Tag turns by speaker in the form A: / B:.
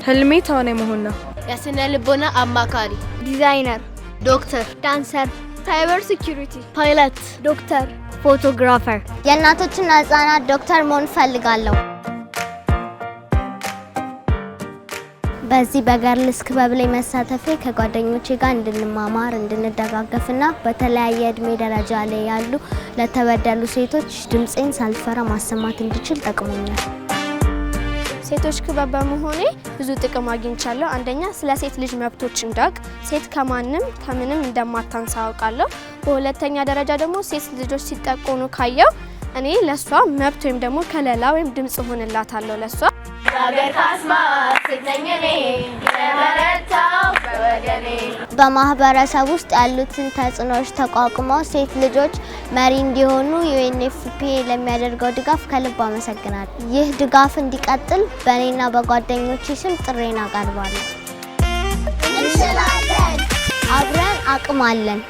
A: ህልሜ ተዋናይ መሆን ነው።
B: የስነ ልቦና አማካሪ፣
C: ዲዛይነር፣
B: ዶክተር፣
C: ዳንሰር፣
B: ሳይበር ሴኩሪቲ፣
C: ፓይለት፣ ዶክተር፣ ፎቶግራፈር።
D: የእናቶችና ህጻናት ዶክተር መሆን ፈልጋለሁ። በዚህ በገርልስ ክበብ ላይ መሳተፌ ከጓደኞቼ ጋር እንድንማማር እንድንደጋገፍና በተለያየ እድሜ ደረጃ ላይ ያሉ ለተበደሉ ሴቶች ድምጼን ሳልፈራ ማሰማት እንድችል ጠቅሞኛል።
E: ሴቶች ክበብ በመሆኔ ብዙ ጥቅም አግኝቻለሁ። አንደኛ ስለ ሴት ልጅ መብቶች እንዳቅ፣ ሴት ከማንም ከምንም እንደማታንስ አውቃለሁ። በሁለተኛ ደረጃ ደግሞ ሴት ልጆች ሲጠቆኑ ካየው እኔ ለሷ መብት ወይም ደግሞ ከለላ ወይም ድምጽ ሆንላታለሁ ለሷ።
B: ሀገር ካስማ ስትነኝኔ የበረታው በወገኔ።
D: በማህበረሰብ ውስጥ ያሉትን ተጽዕኖዎች ተቋቁመው ሴት ልጆች መሪ እንዲሆኑ UNFPA ለሚያደርገው ድጋፍ ከልብ አመሰግናለሁ። ይህ ድጋፍ እንዲቀጥል በእኔና በጓደኞቼ ስም ጥሬን አቀርባለሁ።
B: እንችላለን፣
D: አብረን አቅም አለን።